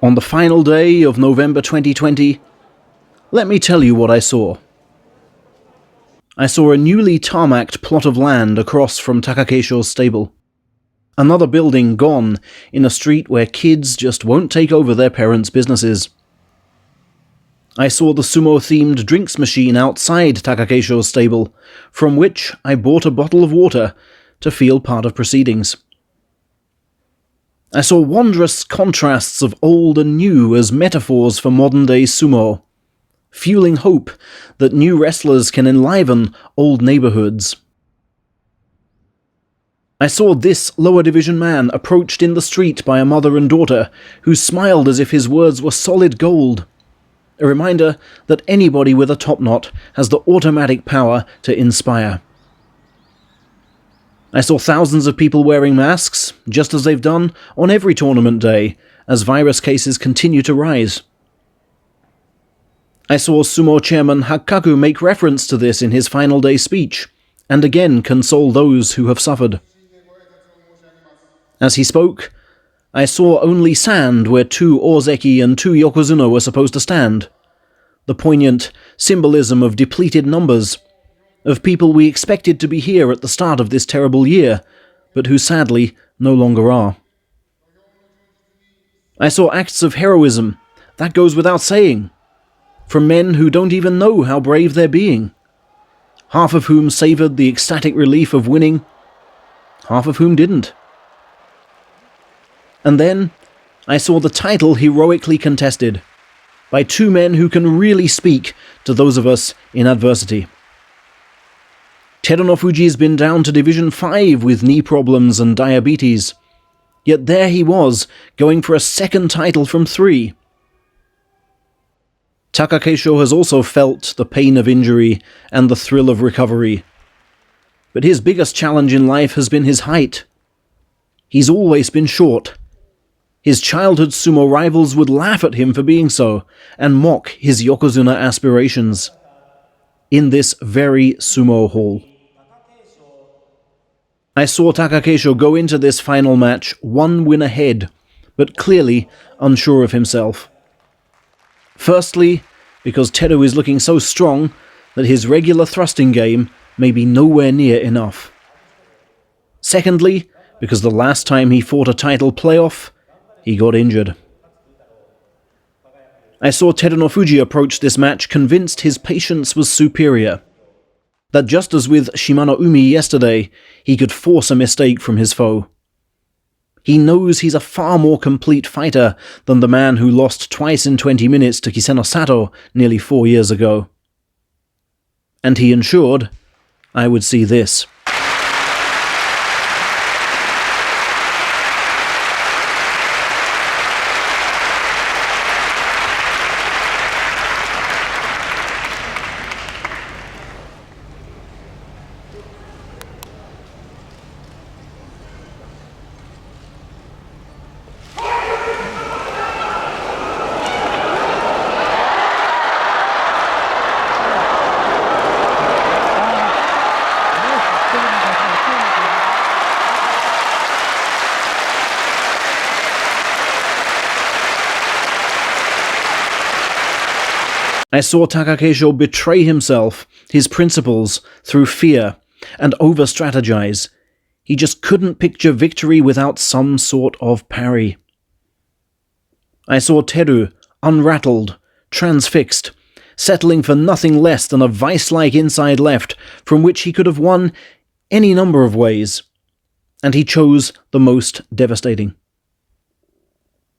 On the final day of November 2020, let me tell you what I saw. I saw a newly tarmacked plot of land across from Takakeisho's stable. Another building gone in a street where kids just won't take over their parents' businesses. I saw the Sumo-themed drinks machine outside Takakeisho's stable, from which I bought a bottle of water to feel part of proceedings. I saw wondrous contrasts of old and new as metaphors for modern-day sumo, fueling hope that new wrestlers can enliven old neighborhoods. I saw this lower division man approached in the street by a mother and daughter who smiled as if his words were solid gold, a reminder that anybody with a top knot has the automatic power to inspire. I saw thousands of people wearing masks, just as they've done on every tournament day, as virus cases continue to rise. I saw Sumo chairman Hakkaku make reference to this in his final day speech, and again console those who have suffered. As he spoke, I saw only sand where 2 Ozeki and 2 Yokozuna were supposed to stand. The poignant symbolism of depleted numbers, of people we expected to be here at the start of this terrible year, but who sadly no longer are. I saw acts of heroism, that goes without saying, from men who don't even know how brave they're being, half of whom savoured the ecstatic relief of winning, half of whom didn't. And then I saw the title heroically contested by 2 men who can really speak to those of us in adversity. Terunofuji's been down to Division 5 with knee problems and diabetes, yet there he was, going for a second title from 3. Takakeisho has also felt the pain of injury and the thrill of recovery, but his biggest challenge in life has been his height. He's always been short. His childhood sumo rivals would laugh at him for being so, and mock his Yokozuna aspirations. In this very sumo hall. I saw Takakeisho go into this final match 1 win ahead, but clearly unsure of himself. Firstly, because Teru is looking so strong that his regular thrusting game may be nowhere near enough. Secondly, because the last time he fought a title playoff, he got injured. I saw Terunofuji approach this match convinced his patience was superior. That just as with Shimano Umi yesterday, he could force a mistake from his foe. He knows he's a far more complete fighter than the man who lost twice in 20 minutes to Kiseno Sato nearly 4 years ago. And he ensured I would see this. I saw Takakeisho betray himself, his principles, through fear, and over-strategize. He just couldn't picture victory without some sort of parry. I saw Teru, unrattled, transfixed, settling for nothing less than a vice-like inside left from which he could have won any number of ways, and he chose the most devastating.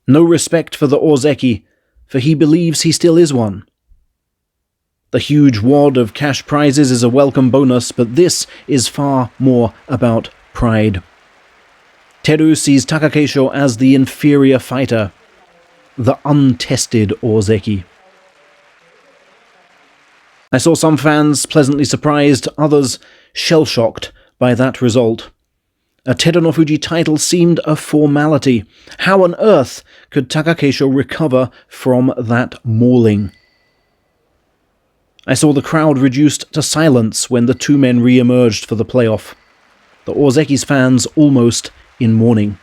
No respect for the Ozeki, for he believes he still is one. The huge wad of cash prizes is a welcome bonus, but this is far more about pride. Teru sees Takakeisho as the inferior fighter, the untested Ozeki. I saw some fans pleasantly surprised, others shell-shocked by that result. A Terunofuji title seemed a formality. How on earth could Takakeisho recover from that mauling? I saw the crowd reduced to silence when the 2 men re-emerged for the playoff, the Ozeki's fans almost in mourning.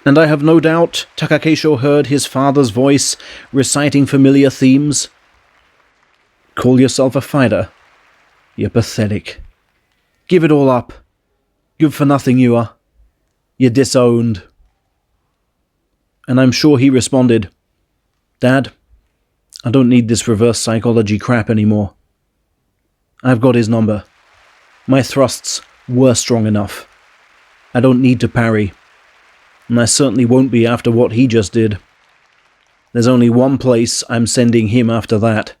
And I have no doubt Takakeisho heard his father's voice reciting familiar themes. Call yourself a fighter? You're pathetic. Give it all up. Good for nothing you are. You're disowned. And I'm sure he responded, Dad, I don't need this reverse psychology crap anymore. I've got his number. My thrusts were strong enough. I don't need to parry. And I certainly won't be after what he just did. There's only one place I'm sending him after that.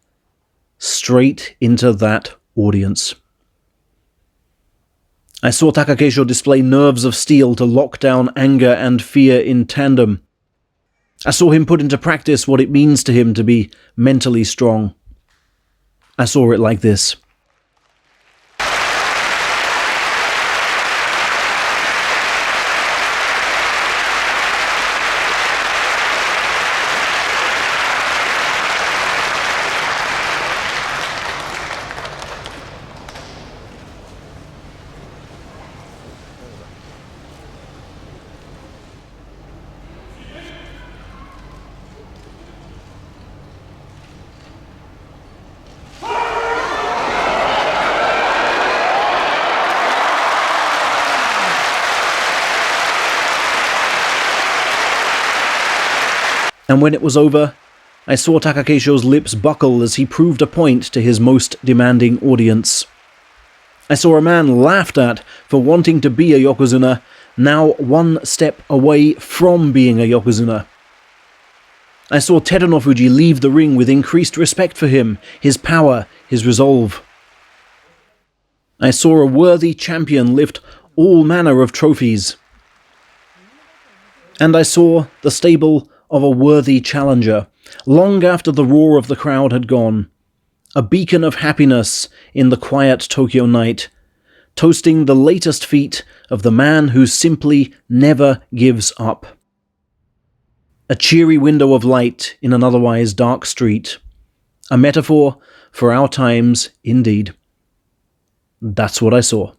Straight into that audience. I saw Takakeisho display nerves of steel to lock down anger and fear in tandem. I saw him put into practice what it means to him to be mentally strong. I saw it like this. And when it was over, I saw Takakeisho's lips buckle as he proved a point to his most demanding audience. I saw a man laughed at for wanting to be a Yokozuna, now one step away from being a Yokozuna. I saw Terunofuji leave the ring with increased respect for him, his power, his resolve. I saw a worthy champion lift all manner of trophies. And I saw the stable of a worthy challenger, long after the roar of the crowd had gone, a beacon of happiness in the quiet Tokyo night, toasting the latest feat of the man who simply never gives up. A cheery window of light in an otherwise dark street, a metaphor for our times indeed. That's what I saw.